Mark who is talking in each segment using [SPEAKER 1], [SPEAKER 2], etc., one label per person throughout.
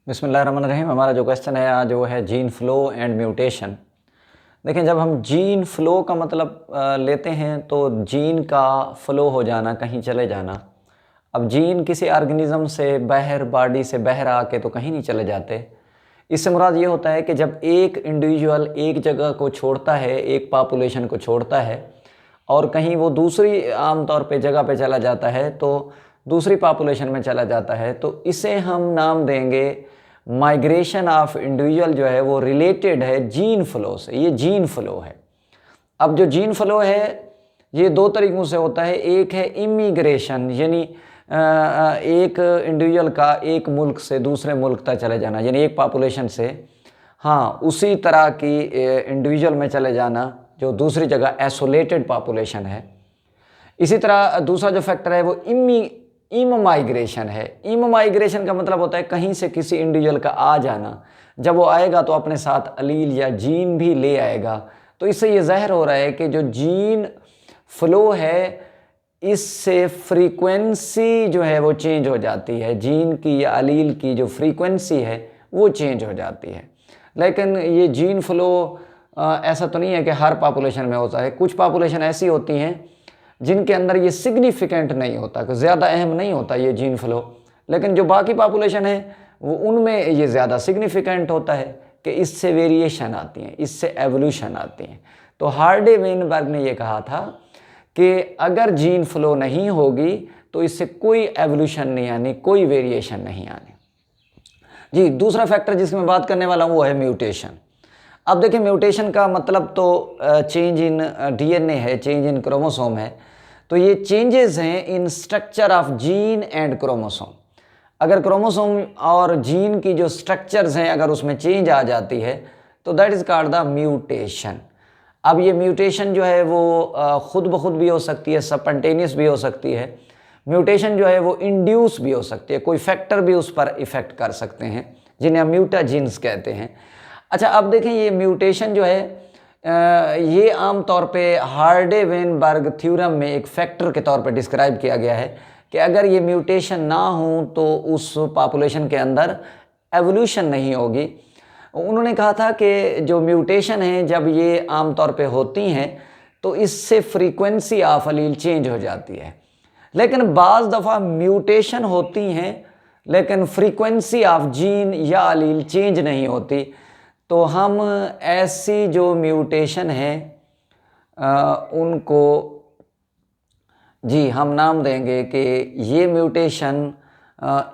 [SPEAKER 1] बिस्मिल्लाहिर्रहमानिर्रहीम। हमारा जो क्वेश्चन है आज वो है जीन फ्लो एंड म्यूटेशन। देखें, जब हम जीन फ्लो का मतलब लेते हैं तो जीन का फ्लो हो जाना, कहीं चले जाना। अब जीन किसी ऑर्गेनिज्म से बाहर, बॉडी से बाहर आके तो कहीं नहीं चले जाते। इससे मुराद ये होता है कि जब एक इंडिविजुअल एक जगह को छोड़ता है, एक पॉपुलेशन को छोड़ता है और कहीं वो दूसरी आमतौर पे जगह पे चला जाता है, तो दूसरी पॉपुलेशन में चला जाता है, तो इसे हम नाम देंगे माइग्रेशन ऑफ इंडिविजुअल। जो है वो रिलेटेड है जीन फ्लो से। ये जीन फ्लो है। अब जो जीन फ्लो है ये दो तरीक़ों से होता है। एक है इमिग्रेशन, यानी एक इंडिविजुअल का एक मुल्क से दूसरे मुल्क तक चले जाना, यानी एक पॉपुलेशन से उसी तरह की इंडिविजुअल में चले जाना जो दूसरी जगह आइसोलेटेड पॉपुलेशन है। इसी तरह दूसरा जो फैक्टर है वो इम माइग्रेशन है। इम माइग्रेशन का मतलब होता है कहीं से किसी इंडिविजुअल का आ जाना। जब वो आएगा तो अपने साथ अलील या जीन भी ले आएगा। तो इससे ये ज़ाहिर हो रहा है कि जो जीन फ्लो है इससे फ्रीक्वेंसी जो है वो चेंज हो जाती है। जीन की या अलील की जो फ्रीक्वेंसी है वो चेंज हो जाती है। लेकिन ये जीन फ्लो ऐसा तो नहीं है कि हर पॉपुलेशन में होता है। कुछ पॉपुलेशन ऐसी होती हैं जिनके अंदर ये सिग्निफिकेंट नहीं होता, ज़्यादा अहम नहीं होता ये जीन फ्लो। लेकिन जो बाकी पॉपुलेशन है वो उनमें ये ज़्यादा सिग्निफिकेंट होता है कि इससे वेरिएशन आती हैं, इससे एवोल्यूशन आती हैं। तो हार्डे वेनबर्ग ने ये कहा था कि अगर जीन फ्लो नहीं होगी तो इससे कोई एवोल्यूशन नहीं आनी, कोई वेरिएशन नहीं आनी। जी, दूसरा फैक्टर जिसकी मैं बात करने वाला हूँ वो है म्यूटेशन। अब देखिए, म्यूटेशन का मतलब तो चेंज इन डीएनए है, चेंज इन क्रोमोसोम है। तो ये चेंजेस हैं इन structure of gene and chromosome. अगर क्रोमोसोम और जीन की जो स्ट्रक्चर्स हैं अगर उसमें चेंज आ जाती है तो that is called the mutation. अब ये म्यूटेशन जो है वो खुद ब खुद भी हो सकती है, स्पॉन्टेनियस भी हो सकती है। म्यूटेशन जो है वो इंड्यूस भी हो सकती है, कोई फैक्टर भी उस पर इफ़ेक्ट कर सकते हैं जिन्हें हम म्यूटाजीन्स कहते हैं। अच्छा, अब देखें, ये म्यूटेशन जो है ये आम तौर पे हार्डे वेनबर्ग थ्योरम में एक फैक्टर के तौर पे डिस्क्राइब किया गया है कि अगर ये म्यूटेशन ना हो तो उस पॉपुलेशन के अंदर एवोल्यूशन नहीं होगी। उन्होंने कहा था कि जो म्यूटेशन है जब ये आम तौर पे होती हैं तो इससे फ्रीक्वेंसी ऑफ अलील चेंज हो जाती है। लेकिन बाज़ दफ़ा म्यूटेशन होती हैं लेकिन फ्रीक्वेंसी ऑफ जीन या अलील चेंज नहीं होती। तो हम ऐसी जो म्यूटेशन है उनको जी हम नाम देंगे कि ये म्यूटेशन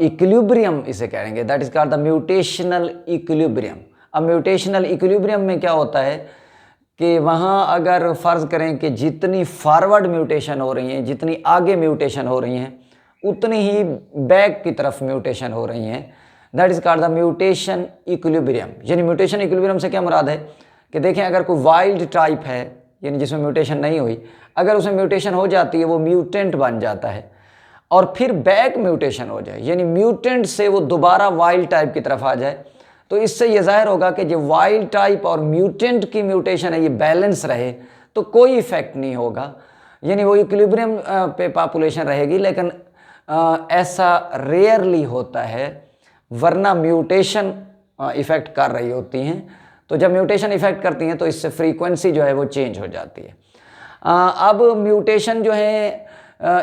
[SPEAKER 1] इक्विलिब्रियम इसे कहेंगे। That is called the mutational equilibrium. अब म्यूटेशनल इक्विलिब्रियम में क्या होता है कि वहाँ अगर फ़र्ज़ करें कि जितनी फॉरवर्ड म्यूटेशन हो रही हैं, जितनी आगे म्यूटेशन हो रही हैं, उतनी ही बैक की तरफ म्यूटेशन हो रही हैं। That is called the mutation equilibrium. यानी म्यूटेशन इक्विलिब्रियम से क्या मुराद है कि देखें, अगर कोई वाइल्ड टाइप है यानी जिसमें म्यूटेशन नहीं हुई, अगर उसमें म्यूटेशन हो जाती है वो म्यूटेंट बन जाता है और फिर बैक म्यूटेशन हो जाए यानी म्यूटेंट से वो दोबारा वाइल्ड टाइप की तरफ आ जाए, तो इससे ये ज़ाहिर होगा कि जो वाइल्ड टाइप और म्यूटेंट की म्यूटेशन है ये बैलेंस रहे तो कोई इफ़ेक्ट नहीं होगा, यानी वो इक्विलिब्रियम पे पॉपुलेशन रहेगी। लेकिन ऐसा रेयरली होता है, वरना म्यूटेशन इफ़ेक्ट कर रही होती हैं। तो जब म्यूटेशन इफ़ेक्ट करती हैं तो इससे फ्रीक्वेंसी जो है वो चेंज हो जाती है। अब म्यूटेशन जो है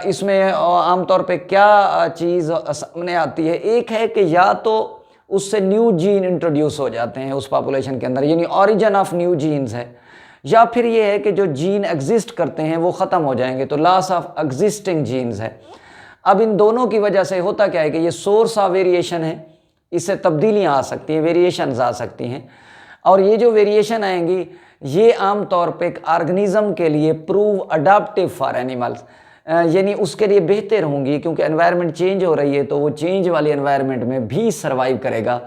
[SPEAKER 1] इसमें आमतौर पे क्या चीज़ सामने आती है। एक है कि या तो उससे न्यू जीन इंट्रोड्यूस हो जाते हैं उस पॉपुलेशन के अंदर, यानी ऑरिजिन ऑफ न्यू जीन्स है, या फिर ये है कि जो जीन एग्जिस्ट करते हैं वो ख़त्म हो जाएंगे, तो लॉस ऑफ एग्जिस्टिंग जीन्स है। अब इन दोनों की वजह से होता क्या है कि ये सोर्स ऑफ वेरिएशन है, इससे तब्दीलियाँ आ सकती हैं, वेरिएशंस आ सकती हैं। और ये जो वेरिएशन आएंगी ये आम तौर पे एक ऑर्गेनिज्म के लिए प्रूव अडाप्टिव फॉर एनिमल्स, यानी उसके लिए बेहतर होंगी क्योंकि एनवायरनमेंट चेंज हो रही है तो वो चेंज वाली एनवायरनमेंट में भी सर्वाइव करेगा,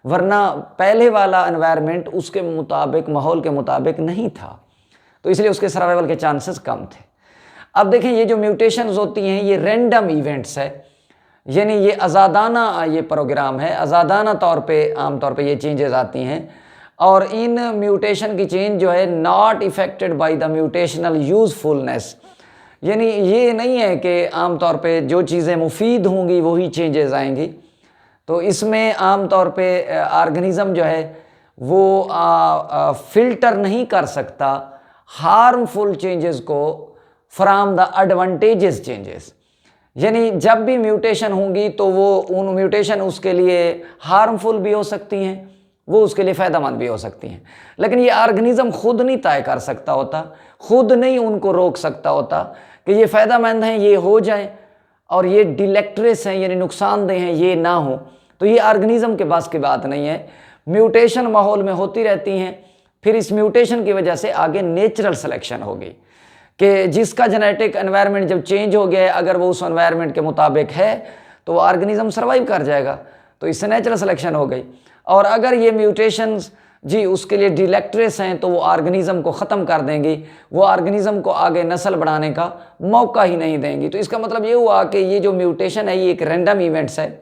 [SPEAKER 1] वरना पहले वाला एनवायरनमेंट उसके मुताबिक, माहौल के मुताबिक नहीं था, तो इसलिए उसके सर्वाइवल के चांसेस कम थे। अब देखें, ये जो म्यूटेशंस होती हैं ये रैंडम इवेंट्स है, यानी ये आज़ादाना ये प्रोग्राम है, आज़ादाना तौर पे आम तौर पे ये चेंजेस आती हैं। और इन म्यूटेशन की चेंज जो है not affected by the mutational usefulness, यानी ये नहीं है कि आम तौर पे जो चीज़ें मुफीद होंगी वही चेंजेस आएंगी। तो इसमें आम तौर पे ऑर्गेनिज्म जो है वो फिल्टर नहीं कर सकता हार्मफुल चेंजेस को फ्रॉम द एडवांटेजेस चेंजेस। यानी जब भी म्यूटेशन होंगी तो वो उन म्यूटेशन उसके लिए हार्मफुल भी हो सकती हैं, वो उसके लिए फ़ायदेमंद भी हो सकती हैं, लेकिन ये ऑर्गेनिज्म खुद नहीं तय कर सकता होता, खुद नहीं उनको रोक सकता होता कि ये फ़ायदेमंद हैं, ये हो जाए, और ये डिलेक्ट्रेस हैं यानी नुकसानदेह हैं, ये ना हो। तो ये ऑर्गेनिज्म के पास की बात नहीं है। म्यूटेशन माहौल में होती रहती हैं, फिर इस म्यूटेशन की वजह से आगे नेचुरल सिलेक्शन होगी कि जिसका जेनेटिक एनवायरनमेंट जब चेंज हो गया है, अगर वो उस एनवायरनमेंट के मुताबिक है तो वो ऑर्गेनिज्म सर्वाइव कर जाएगा, तो इससे नेचुरल सिलेक्शन हो गई। और अगर ये म्यूटेशंस जी उसके लिए डिलेक्ट्रेस हैं तो वो ऑर्गेनिज्म को ख़त्म कर देंगी, वो ऑर्गेनिज्म को आगे नस्ल बढ़ाने का मौका ही नहीं देंगी। तो इसका मतलब ये हुआ कि ये जो म्यूटेशन है ये एक रैंडम इवेंट्स है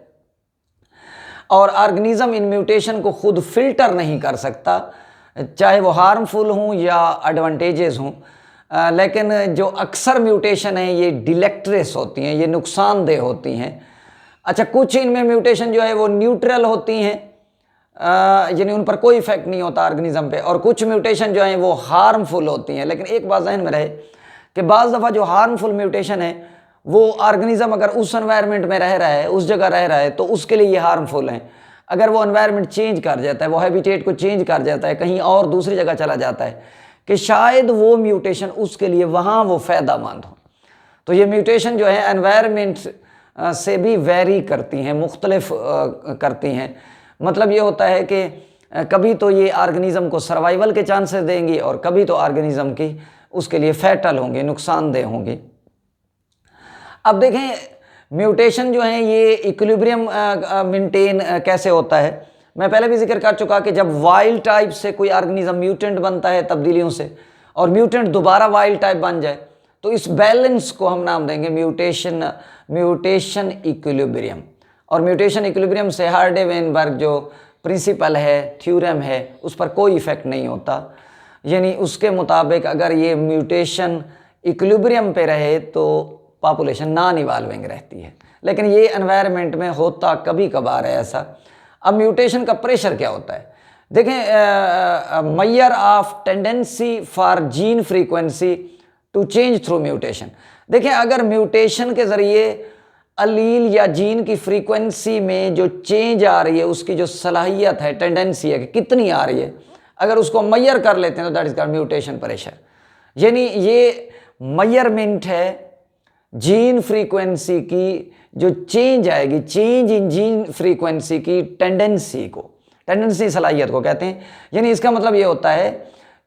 [SPEAKER 1] और ऑर्गेनिज्म इन म्यूटेशन को खुद फिल्टर नहीं कर सकता, चाहे वो हार्मफुल हों या एडवांटेजेस हों। लेकिन जो अक्सर म्यूटेशन है ये डिलेक्ट्रेस होती हैं, ये नुकसानदेह होती हैं। अच्छा, कुछ इनमें म्यूटेशन जो है वो न्यूट्रल होती हैं, यानी उन पर कोई इफेक्ट नहीं होता ऑर्गेनिज्म पे, और कुछ म्यूटेशन जो हैं वो हार्मफुल होती हैं। लेकिन एक बात जहन में रहे कि बाज़ दफ़ा जो हार्मफुल म्यूटेशन है वो ऑर्गेनिज्म अगर उस एनवायरनमेंट में रह रहा है, उस जगह रह रहा है, तो उसके लिए ये हार्मफुल हैं। अगर वो एनवायरनमेंट चेंज कर जाता है, वो हैबिटेट को चेंज कर जाता है, कहीं और दूसरी जगह चला जाता है, कि शायद वो म्यूटेशन उसके लिए वहाँ वो फ़ायदेमंद हो। तो ये म्यूटेशन जो है एनवायरनमेंट से भी वेरी करती हैं, मुख्तलिफ करती हैं। मतलब ये होता है कि कभी तो ये ऑर्गेनिज्म को सर्वाइवल के चांसेस देंगी और कभी तो ऑर्गेनिज्म की उसके लिए फैटल होंगे, नुकसानदेह होंगी। अब देखें म्यूटेशन जो है ये इक्विलिब्रियम मेंटेन कैसे होता है। मैं पहले भी जिक्र कर चुका कि जब वाइल्ड टाइप से कोई ऑर्गेनिज्म म्यूटेंट बनता है तब्दीलियों से, और म्यूटेंट दोबारा वाइल्ड टाइप बन जाए, तो इस बैलेंस को हम नाम देंगे म्यूटेशन इक्विलिब्रियम। और म्यूटेशन इक्विलिब्रियम से हार्डे-वेनबर्ग जो प्रिंसिपल है, थ्योरम है, उस पर कोई इफेक्ट नहीं होता। यानी उसके मुताबिक अगर ये म्यूटेशन इक्विलिब्रियम पे रहे तो पॉपुलेशन नॉन इवॉल्विंग रहती है, लेकिन ये एनवायरनमेंट में होता कभी कभार है ऐसा। अब म्यूटेशन का प्रेशर क्या होता है, देखें measure of tendency for gene frequency to change through mutation. देखें अगर म्यूटेशन के ज़रिए अलील या जीन की फ्रीक्वेंसी में जो चेंज आ रही है उसकी जो सलाहियत है, टेंडेंसी है कि कितनी आ रही है, अगर उसको मेजर कर लेते हैं तो that is called mutation pressure. यानी ये मेजरमेंट है जीन फ्रीक्वेंसी की जो चेंज आएगी, चेंज इन जीन फ्रीक्वेंसी की टेंडेंसी को, टेंडेंसी सलाहियत को कहते हैं। यानी इसका मतलब ये होता है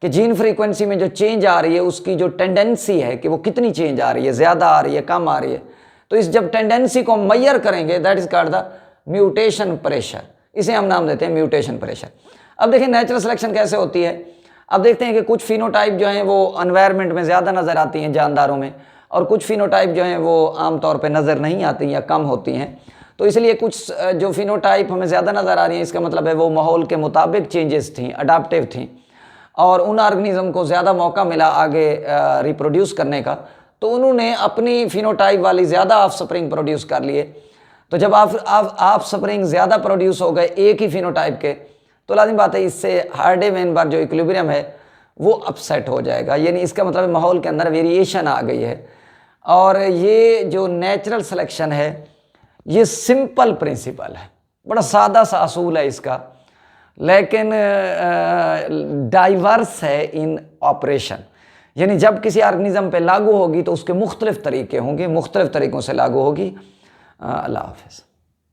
[SPEAKER 1] कि जीन फ्रीक्वेंसी में जो चेंज आ रही है उसकी जो टेंडेंसी है कि वो कितनी चेंज आ रही है, ज़्यादा आ रही है, कम आ रही है। तो इस जब टेंडेंसी को मेजर करेंगे that is called the mutation pressure, इसे हम नाम देते हैं म्यूटेशन प्रेशर। अब देखिए नेचुरल सिलेक्शन कैसे होती है। अब देखते हैं कि कुछ फिनोटाइप जो हैं वो एनवायरनमेंट में ज़्यादा नज़र आती हैं जानदारों में, और कुछ फिनोटाइप जो हैं वो आमतौर पे नज़र नहीं आती या कम होती हैं। तो इसलिए कुछ जो फिनोटाइप हमें ज़्यादा नज़र आ रही हैं, इसका मतलब है वो माहौल के मुताबिक चेंजेस थी, अडाप्टिव थी, और उन ऑर्गेनिज्म को ज़्यादा मौका मिला आगे रिप्रोड्यूस करने का, तो उन्होंने अपनी फिनोटाइप वाली ज़्यादा ऑफस्प्रिंग प्रोड्यूस कर लिए। तो जब ऑफस्प्रिंग ज़्यादा प्रोड्यूस हो गए एक ही फिनोटाइप के, तो लाजिम बात है इससे हार्डे-वेनबर्ग जो इक्विलिब्रियम है वो अपसेट हो जाएगा। यानी इसका मतलब माहौल के अंदर वेरिएशन आ गई है। और ये जो नेचुरल सिलेक्शन है ये सिंपल प्रिंसिपल है, बड़ा सादा सा असूल है इसका, लेकिन डाइवर्स है इन ऑपरेशन। यानी जब किसी ऑर्गेनिज्म पे लागू होगी तो उसके मुख्तलिफ तरीके होंगे, मुख्तलिफ तरीक़ों से लागू होगी। अल्लाह हाफ़िज़।